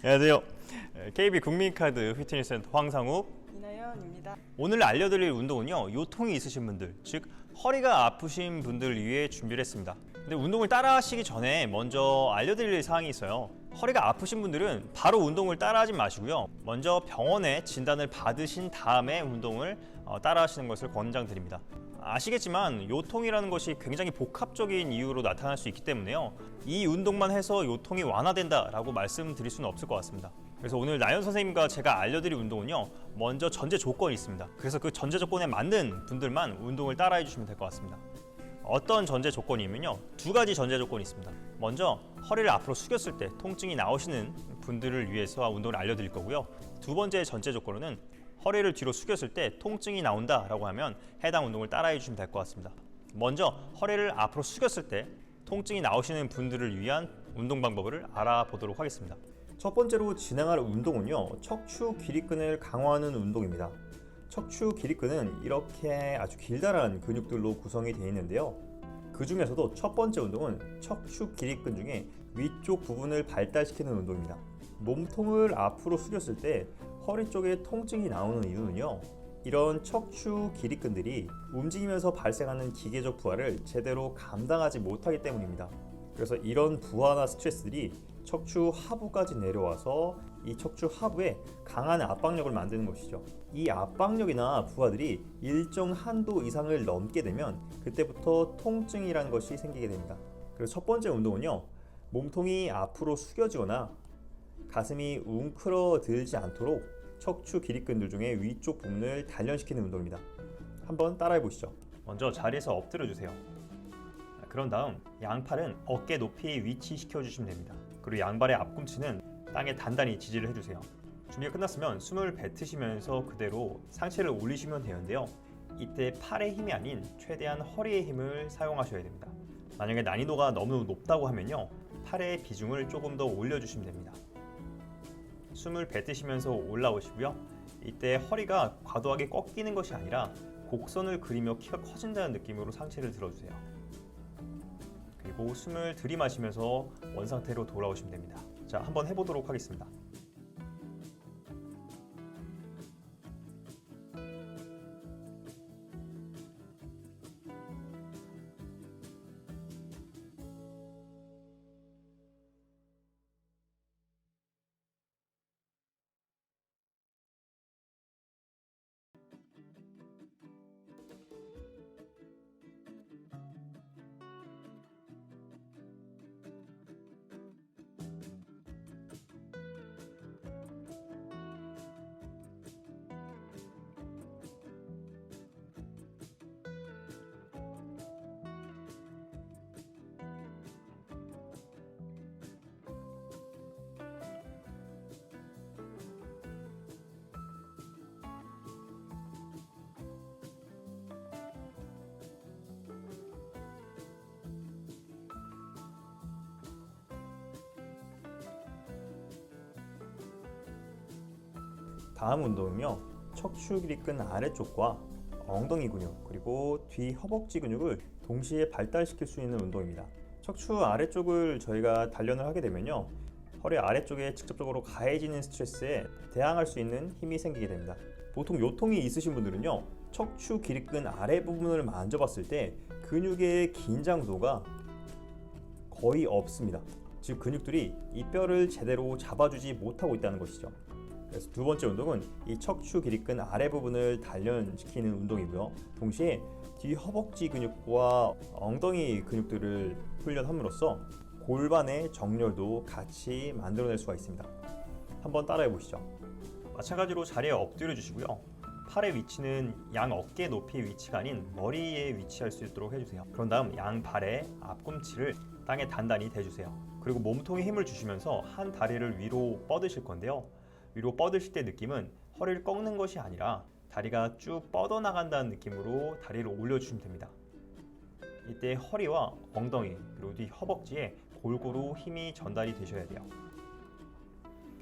안녕하세요. KB 국민카드 피트니스센터 황상욱 이나연입니다. 오늘 알려드릴 운동은요, 요통이 있으신 분들, 즉 허리가 아프신 분들을 위해 준비를 했습니다. 근데 운동을 따라 하시기 전에 먼저 알려드릴 사항이 있어요. 허리가 아프신 분들은 바로 운동을 따라 하지 마시고요, 먼저 병원에 진단을 받으신 다음에 운동을 따라 하시는 것을 권장드립니다. 아시겠지만 요통이라는 것이 굉장히 복합적인 이유로 나타날 수 있기 때문에요, 이 운동만 해서 요통이 완화된다 라고 말씀드릴 수는 없을 것 같습니다. 그래서 오늘 나연 선생님과 제가 알려드릴 운동은요, 먼저 전제 조건이 있습니다. 그래서 그 전제 조건에 맞는 분들만 운동을 따라해 주시면 될 것 같습니다. 어떤 전제 조건이면요, 두 가지 전제 조건이 있습니다. 먼저 허리를 앞으로 숙였을 때 통증이 나오시는 분들을 위해서 운동을 알려드릴 거고요, 두 번째 전제 조건은 허리를 뒤로 숙였을 때 통증이 나온다 라고 하면 해당 운동을 따라해 주시면 될 것 같습니다. 먼저 허리를 앞으로 숙였을 때 통증이 나오시는 분들을 위한 운동 방법을 알아보도록 하겠습니다. 첫 번째로 진행할 운동은요, 척추 기립근을 강화하는 운동입니다. 척추 기립근은 이렇게 아주 길다란 근육들로 구성이 되어 있는데요, 그 중에서도 첫 번째 운동은 척추 기립근 중에 위쪽 부분을 발달시키는 운동입니다. 몸통을 앞으로 숙였을 때 허리 쪽에 통증이 나오는 이유는요, 이런 척추 기립근들이 움직이면서 발생하는 기계적 부하를 제대로 감당하지 못하기 때문입니다. 그래서 이런 부하나 스트레스들이 척추 하부까지 내려와서 이 척추 하부에 강한 압박력을 만드는 것이죠. 이 압박력이나 부하들이 일정 한도 이상을 넘게 되면 그때부터 통증이라는 것이 생기게 됩니다. 그래서 첫 번째 운동은요, 몸통이 앞으로 숙여지거나 가슴이 웅크러들지 않도록 척추 기립근들 중에 위쪽 부분을 단련시키는 운동입니다. 한번 따라해 보시죠. 먼저 자리에서 엎드려 주세요. 그런 다음 양팔은 어깨 높이 위치시켜 주시면 됩니다. 그리고 양발의 앞꿈치는 땅에 단단히 지지를 해주세요. 준비가 끝났으면 숨을 뱉으시면서 그대로 상체를 올리시면 되는데요, 이때 팔의 힘이 아닌 최대한 허리의 힘을 사용하셔야 됩니다. 만약에 난이도가 너무 높다고 하면요, 팔의 비중을 조금 더 올려주시면 됩니다. 숨을 뱉으시면서 올라오시고요, 이때 허리가 과도하게 꺾이는 것이 아니라 곡선을 그리며 키가 커진다는 느낌으로 상체를 들어주세요. 그리고 숨을 들이마시면서 원상태로 돌아오시면 됩니다. 자, 한번 해보도록 하겠습니다. 다음 운동은요, 척추 기립근 아래쪽과 엉덩이 근육 그리고 뒤 허벅지 근육을 동시에 발달시킬 수 있는 운동입니다. 척추 아래쪽을 저희가 단련을 하게 되면요, 허리 아래쪽에 직접적으로 가해지는 스트레스에 대항할 수 있는 힘이 생기게 됩니다. 보통 요통이 있으신 분들은요, 척추 기립근 아래 부분을 만져봤을 때 근육의 긴장도가 거의 없습니다. 즉 근육들이 이 뼈를 제대로 잡아주지 못하고 있다는 것이죠. 그래서 두 번째 운동은 이 척추 기립근 아래 부분을 단련시키는 운동이고요, 동시에 뒤 허벅지 근육과 엉덩이 근육들을 훈련함으로써 골반의 정렬도 같이 만들어낼 수가 있습니다. 한번 따라해 보시죠. 마찬가지로 자리에 엎드려 주시고요, 팔의 위치는 양 어깨 높이 위치가 아닌 머리에 위치할 수 있도록 해주세요. 그런 다음 양발의 앞꿈치를 땅에 단단히 대주세요. 그리고 몸통에 힘을 주시면서 한 다리를 위로 뻗으실 건데요, 위로 뻗으실 때 느낌은 허리를 꺾는 것이 아니라 다리가 쭉 뻗어나간다는 느낌으로 다리를 올려주시면 됩니다. 이때 허리와 엉덩이 그리고 뒤 허벅지에 골고루 힘이 전달이 되셔야 돼요.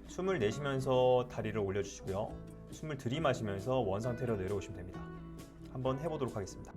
숨을 내쉬면서 다리를 올려주시고요, 숨을 들이마시면서 원상태로 내려오시면 됩니다. 한번 해보도록 하겠습니다.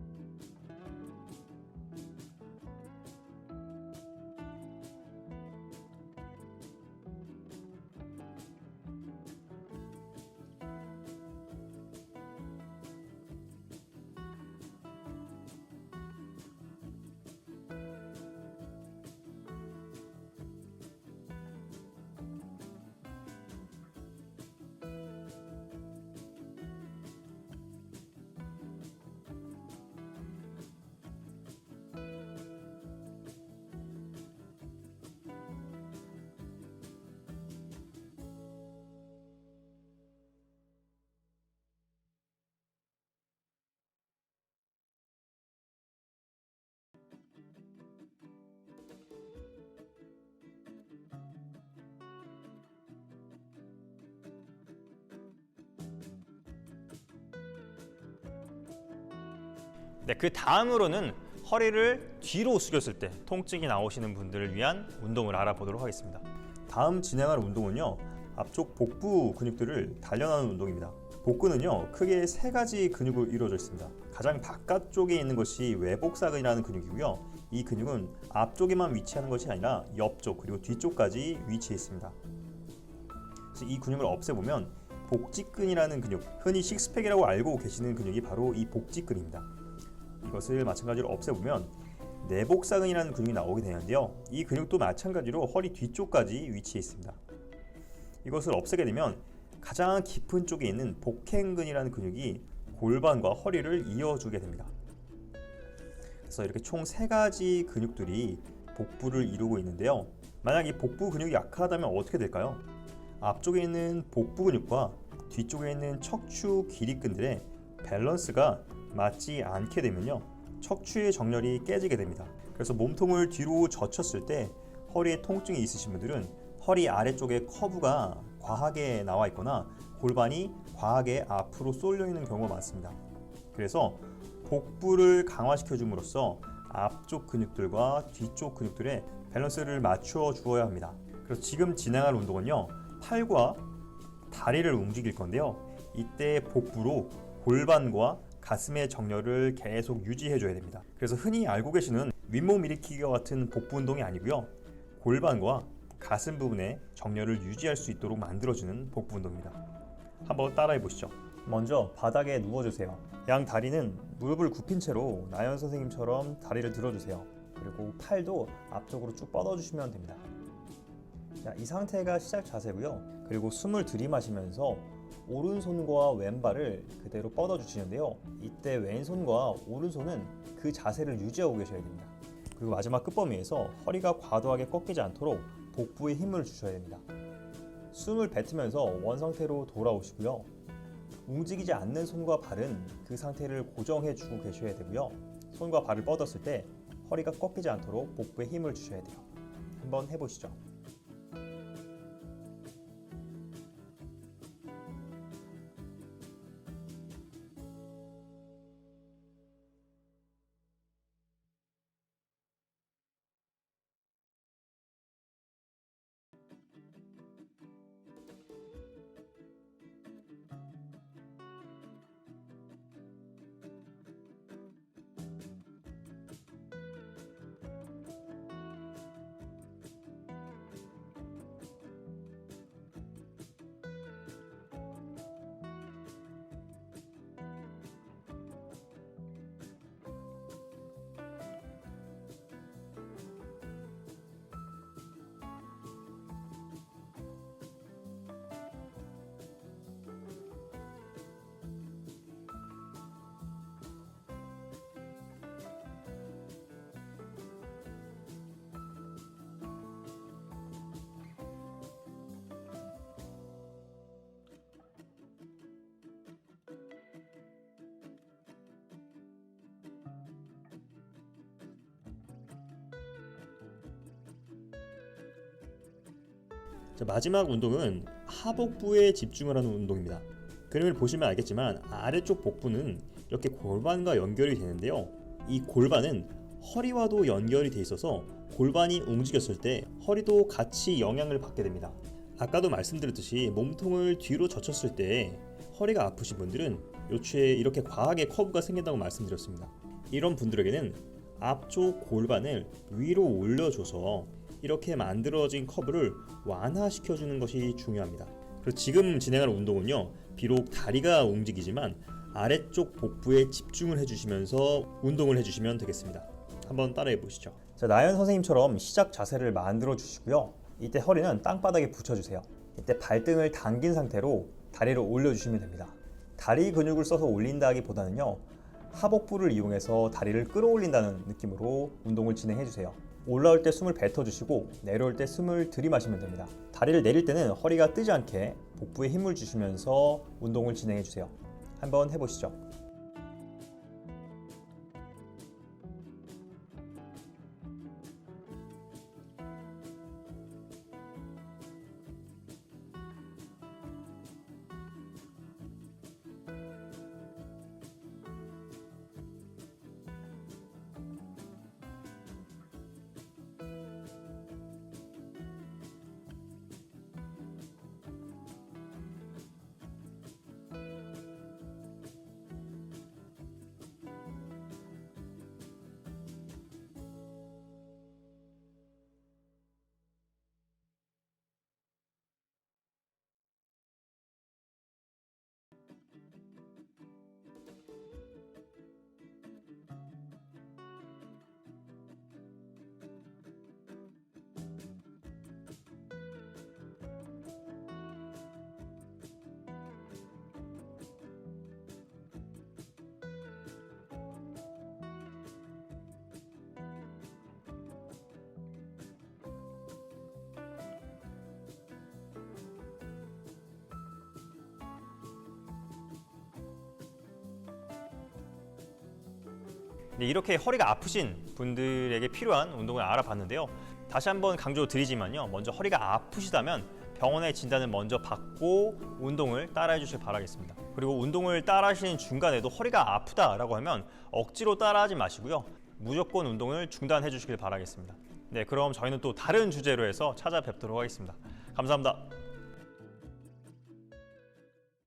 네, 그 다음으로는 허리를 뒤로 숙였을 때 통증이 나오시는 분들을 위한 운동을 알아보도록 하겠습니다. 다음 진행할 운동은요, 앞쪽 복부 근육들을 단련하는 운동입니다. 복근은요, 크게 세 가지 근육으로 이루어져 있습니다. 가장 바깥쪽에 있는 것이 외복사근이라는 근육이고요. 이 근육은 앞쪽에만 위치하는 것이 아니라 옆쪽 그리고 뒤쪽까지 위치해 있습니다. 그래서 이 근육을 없애보면 복직근이라는 근육, 흔히 식스팩이라고 알고 계시는 근육이 바로 이 복직근입니다. 이것을 마찬가지로 없애보면 내복사근이라는 근육이 나오게 되는데요. 이 근육도 마찬가지로 허리 뒤쪽까지 위치해 있습니다. 이것을 없애게 되면 가장 깊은 쪽에 있는 복행근이라는 근육이 골반과 허리를 이어주게 됩니다. 그래서 이렇게 총 세 가지 근육들이 복부를 이루고 있는데요. 만약 이 복부 근육이 약하다면 어떻게 될까요? 앞쪽에 있는 복부 근육과 뒤쪽에 있는 척추 기립근들의 밸런스가 맞지 않게 되면요, 척추의 정렬이 깨지게 됩니다. 그래서 몸통을 뒤로 젖혔을 때 허리에 통증이 있으신 분들은 허리 아래쪽에 커브가 과하게 나와 있거나 골반이 과하게 앞으로 쏠려 있는 경우가 많습니다. 그래서 복부를 강화시켜 줌으로써 앞쪽 근육들과 뒤쪽 근육들의 밸런스를 맞춰 주어야 합니다. 그래서 지금 진행할 운동은요, 팔과 다리를 움직일 건데요. 이때 복부로 골반과 가슴의 정렬을 계속 유지해 줘야 됩니다. 그래서 흔히 알고 계시는 윗몸 일으키기와 같은 복부 운동이 아니고요, 골반과 가슴 부분에 정렬을 유지할 수 있도록 만들어주는 복부 운동입니다. 한번 따라해 보시죠. 먼저 바닥에 누워주세요. 양 다리는 무릎을 굽힌 채로 나연 선생님처럼 다리를 들어주세요. 그리고 팔도 앞쪽으로 쭉 뻗어주시면 됩니다. 자, 이 상태가 시작 자세고요. 그리고 숨을 들이마시면서 오른손과 왼발을 그대로 뻗어주시는데요. 이때 왼손과 오른손은 그 자세를 유지하고 계셔야 됩니다. 그리고 마지막 끝범위에서 허리가 과도하게 꺾이지 않도록 복부에 힘을 주셔야 됩니다. 숨을 뱉으면서 원상태로 돌아오시고요. 움직이지 않는 손과 발은 그 상태를 고정해 주고 계셔야 되고요. 손과 발을 뻗었을 때 허리가 꺾이지 않도록 복부에 힘을 주셔야 돼요. 한번 해보시죠. 자, 마지막 운동은 하복부에 집중을 하는 운동입니다. 그림을 보시면 알겠지만 아래쪽 복부는 이렇게 골반과 연결이 되는데요. 이 골반은 허리와도 연결이 돼 있어서 골반이 움직였을 때 허리도 같이 영향을 받게 됩니다. 아까도 말씀드렸듯이 몸통을 뒤로 젖혔을 때 허리가 아프신 분들은 요추에 이렇게 과하게 커브가 생긴다고 말씀드렸습니다. 이런 분들에게는 앞쪽 골반을 위로 올려줘서 이렇게 만들어진 커브를 완화시켜주는 것이 중요합니다. 그리고 지금 진행할 운동은요, 비록 다리가 움직이지만 아래쪽 복부에 집중을 해주시면서 운동을 해주시면 되겠습니다. 한번 따라해 보시죠. 자, 나연 선생님처럼 시작 자세를 만들어 주시고요. 이때 허리는 땅바닥에 붙여주세요. 이때 발등을 당긴 상태로 다리를 올려주시면 됩니다. 다리 근육을 써서 올린다기보다는요, 하복부를 이용해서 다리를 끌어올린다는 느낌으로 운동을 진행해 주세요. 올라올 때 숨을 뱉어주시고 내려올 때 숨을 들이마시면 됩니다. 다리를 내릴 때는 허리가 뜨지 않게 복부에 힘을 주시면서 운동을 진행해 주세요. 한번 해보시죠. 네, 이렇게 허리가 아프신 분들에게 필요한 운동을 알아봤는데요. 다시 한번 강조드리지만요. 먼저 허리가 아프시다면 병원의 진단을 먼저 받고 운동을 따라해 주실 바라겠습니다. 그리고 운동을 따라하시는 중간에도 허리가 아프다라고 하면 억지로 따라하지 마시고요. 무조건 운동을 중단해 주시길 바라겠습니다. 네, 그럼 저희는 또 다른 주제로 해서 찾아뵙도록 하겠습니다. 감사합니다.